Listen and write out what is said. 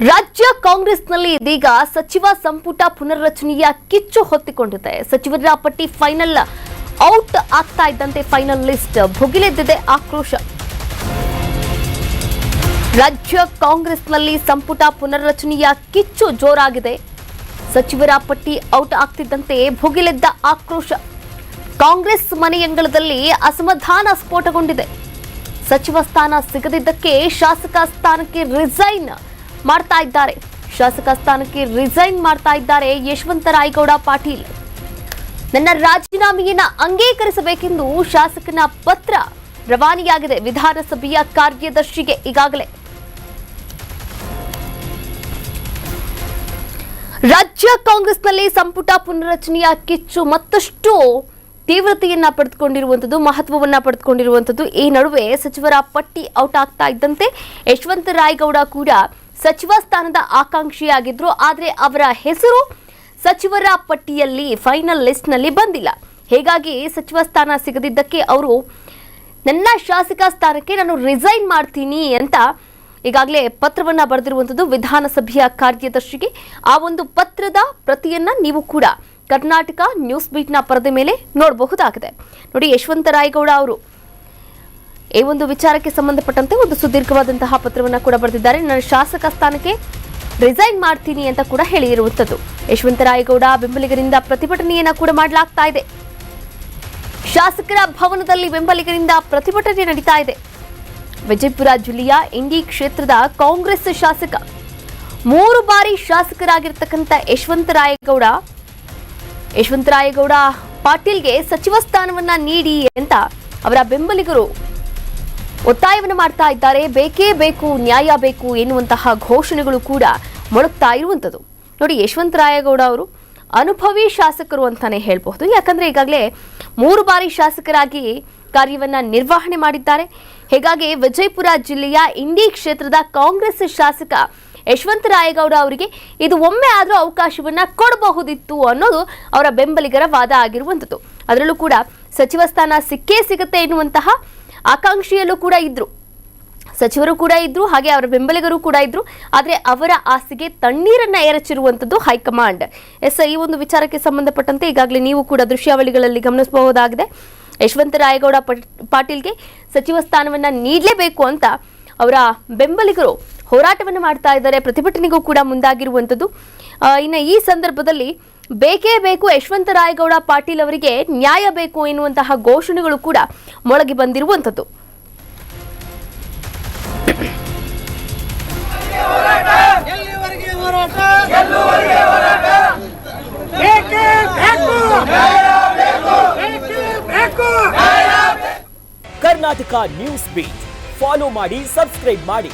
ರಾಜ್ಯ ಕಾಂಗ್ರೆಸ್ನಲ್ಲಿ ಇದೀಗ ಸಚಿವ ಸಂಪುಟ ಪುನರ್ರಚನೆಯ ಕಿಚ್ಚು ಹೊತ್ತಿಕೊಂಡಿದೆ. ಸಚಿವರ ಪಟ್ಟಿ ಫೈನಲ್ ಔಟ್ ಆಗ್ತಾ ಇದ್ದಂತೆ ಫೈನಲ್ ಲಿಸ್ಟ್ ಭುಗಿಲೆದ್ದಿದೆ ಆಕ್ರೋಶ. ರಾಜ್ಯ ಕಾಂಗ್ರೆಸ್ನಲ್ಲಿ ಸಂಪುಟ ಪುನರ್ರಚನೆಯ ಕಿಚ್ಚು ಜೋರಾಗಿದೆ. ಸಚಿವರ ಪಟ್ಟಿ ಔಟ್ ಆಗ್ತಿದ್ದಂತೆ ಭುಗಿಲೆದ್ದ ಆಕ್ರೋಶ. ಕಾಂಗ್ರೆಸ್ ಮನೆಯಂಗಳದಲ್ಲಿ ಅಸಮಾಧಾನ ಸ್ಫೋಟಗೊಂಡಿದೆ. ಸಚಿವ ಸ್ಥಾನ ಸಿಗದಿದ್ದಕ್ಕೆ ಶಾಸಕ ಸ್ಥಾನಕ್ಕೆ ರಿಸೈನ್ ಮಾಡ್ತಾ ಇದ್ದಾರೆ ಯಶವಂತರಾಯಗೌಡ ಪಾಟೀಲ್. ನನ್ನ ರಾಜೀನಾಮೆಯನ್ನ ಅಂಗೀಕರಿಸಬೇಕೆಂದು ಶಾಸಕನ ಪತ್ರ ರವಾನೆಯಾಗಿದೆ ವಿಧಾನಸಭೆಯ ಕಾರ್ಯದರ್ಶಿಗೆ. ಈಗಾಗಲೇ ರಾಜ್ಯ ಕಾಂಗ್ರೆಸ್ನಲ್ಲಿ ಸಂಪುಟ ಪುನರ್ರಚನೆಯ ಕಿಚ್ಚು ಮತ್ತಷ್ಟು ತೀವ್ರತೆಯನ್ನ ಪಡೆದುಕೊಂಡಿರುವಂತದ್ದು, ಮಹತ್ವವನ್ನ ಪಡೆದುಕೊಂಡಿರುವಂತದ್ದು. ಈ ನಡುವೆ ಸಚಿವರ ಪಟ್ಟಿ ಔಟ್ ಆಗ್ತಾ ಇದ್ದಂತೆ ಯಶವಂತರಾಯಗೌಡ ಕೂಡ ಸಚಿವ ಸ್ಥಾನದ ಆಕಾಂಕ್ಷಿಯಾಗಿದ್ರು. ಆದರೆ ಅವರ ಹೆಸರು ಸಚಿವರ ಪಟ್ಟಿಯಲ್ಲಿ ಫೈನಲ್ ಲಿಸ್ಟ್ ನಲ್ಲಿ ಬಂದಿಲ್ಲ. ಹೀಗಾಗಿ ಸಚಿವ ಸ್ಥಾನ ಸಿಗದಿದ್ದಕ್ಕೆ ಅವರು ನನ್ನ ಶಾಸಕ ಸ್ಥಾನಕ್ಕೆ ನಾನು ರಿಸೈನ್ ಮಾಡ್ತೀನಿ ಅಂತ ಈಗಾಗಲೇ ಪತ್ರವನ್ನ ಬರೆದಿರುವಂತದ್ದು ವಿಧಾನಸಭೆಯ ಕಾರ್ಯದರ್ಶಿಗೆ. ಆ ಒಂದು ಪತ್ರದ ಪ್ರತಿಯನ್ನ ನೀವು ಕೂಡ ಕರ್ನಾಟಕ ನ್ಯೂಸ್ ಬೀಟ್ನ ಪರದೆ ಮೇಲೆ ನೋಡಬಹುದಾಗಿದೆ. ನೋಡಿ, ಯಶವಂತರಾಯಗೌಡ ಅವರು ಈ ಒಂದು ವಿಚಾರಕ್ಕೆ ಸಂಬಂಧಪಟ್ಟಂತೆ ಒಂದು ಸುದೀರ್ಘವಾದಂತಹ ಪತ್ರವನ್ನ ಕೂಡ ಬರೆದಿದ್ದಾರೆ. ನನ್ನ ಶಾಸಕ ಸ್ಥಾನಕ್ಕೆ ರಿಸೈನ್ ಮಾಡ್ತೀನಿ ಅಂತ ಕೂಡ ಹೇಳಿರುವಂತದ್ದು. ಯಶವಂತರಾಯಗೌಡ ಬೆಂಬಲಿಗರಿಂದ ಪ್ರತಿಭಟನೆಯನ್ನ ಕೂಡ ಮಾಡಲಾಗ್ತಾ ಇದೆ. ಶಾಸಕರ ಭವನದಲ್ಲಿ ಬೆಂಬಲಿಗರಿಂದ ಪ್ರತಿಭಟನೆ ನಡೀತಾ ಇದೆ. ವಿಜಯಪುರ ಜಿಲ್ಲೆಯ ಇಂಡಿ ಕ್ಷೇತ್ರದ ಕಾಂಗ್ರೆಸ್ ಶಾಸಕ 3 ಬಾರಿ ಶಾಸಕರಾಗಿರ್ತಕ್ಕಂಥ ಯಶವಂತರಾಯಗೌಡ ಪಾಟೀಲ್ಗೆ ಸಚಿವ ಸ್ಥಾನವನ್ನ ನೀಡಿ ಅಂತ ಅವರ ಬೆಂಬಲಿಗರು ಒತ್ತಾಯವನ್ನು ಮಾಡ್ತಾ ಇದ್ದಾರೆ. ಬೇಕೇ ಬೇಕು, ನ್ಯಾಯ ಬೇಕು ಎನ್ನುವಂತಹ ಘೋಷಣೆಗಳು ಕೂಡ ಮೊಳಗ್ತಾ ಇರುವಂತದ್ದು. ನೋಡಿ, ಯಶವಂತರಾಯಗೌಡ ಅವರು ಅನುಭವಿ ಶಾಸಕರು ಅಂತಾನೆ ಹೇಳ್ಬಹುದು. ಯಾಕಂದ್ರೆ ಈಗಾಗಲೇ 3 ಬಾರಿ ಶಾಸಕರಾಗಿ ಕಾರ್ಯವನ್ನ ನಿರ್ವಹಣೆ ಮಾಡಿದ್ದಾರೆ. ಹೀಗಾಗಿ ವಿಜಯಪುರ ಜಿಲ್ಲೆಯ ಇಂಡಿ ಕ್ಷೇತ್ರದ ಕಾಂಗ್ರೆಸ್ ಶಾಸಕ ಯಶವಂತರಾಯಗೌಡ ಅವರಿಗೆ ಇದು ಒಮ್ಮೆ ಆದರೂ ಅವಕಾಶವನ್ನ ಕೊಡಬಹುದಿತ್ತು ಅನ್ನೋದು ಅವರ ಬೆಂಬಲಿಗರ ವಾದ ಆಗಿರುವಂಥದ್ದು. ಅದರಲ್ಲೂ ಕೂಡ ಸಚಿವ ಸ್ಥಾನ ಸಿಕ್ಕೇ ಸಿಗುತ್ತೆ ಎನ್ನುವಂತಹ ಆಕಾಂಕ್ಷೆಯಲ್ಲೂ ಕೂಡ ಇದ್ರು, ಸಚಿವರು ಕೂಡ ಇದ್ರು, ಹಾಗೆ ಅವರ ಬೆಂಬಲಿಗರು ಕೂಡ ಇದ್ರು. ಆದರೆ ಅವರ ಆಸೆಗೆ ತಣ್ಣೀರನ್ನ ಎರಚಿರುವಂಥದ್ದು ಹೈಕಮಾಂಡ್. ಈ ಒಂದು ವಿಚಾರಕ್ಕೆ ಸಂಬಂಧಪಟ್ಟಂತೆ ಈಗಾಗಲೇ ನೀವು ಕೂಡ ದೃಶ್ಯಾವಳಿಗಳಲ್ಲಿ ಗಮನಿಸಬಹುದಾಗಿದೆ. ಯಶವಂತರಾಯಗೌಡ ಪಾಟೀಲ್ಗೆ ಸಚಿವ ಸ್ಥಾನವನ್ನ ನೀಡಲೇಬೇಕು ಅಂತ ಅವರ ಬೆಂಬಲಿಗರು ಹೋರಾಟವನ್ನು ಮಾಡ್ತಾ ಇದ್ದಾರೆ, ಪ್ರತಿಭಟನೆಗೂ ಕೂಡ ಮುಂದಾಗಿರುವಂಥದ್ದು. ಇನ್ನು ಈ ಸಂದರ್ಭದಲ್ಲಿ ಬೇಕೇ ಬೇಕು, ಯಶವಂತರಾಯಗೌಡ ಪಾಟೀಲ್ ಅವರಿಗೆ ನ್ಯಾಯ ಬೇಕು ಎನ್ನುವಂತಹ ಘೋಷಣೆಗಳು ಕೂಡ ಮೊಳಗಿ ಬಂದಿರುವಂಥದ್ದು. ಕರ್ನಾಟಕ ನ್ಯೂಸ್ ಬೀಟ್ ಫಾಲೋ ಮಾಡಿ, ಸಬ್ಸ್ಕ್ರೈಬ್ ಮಾಡಿ.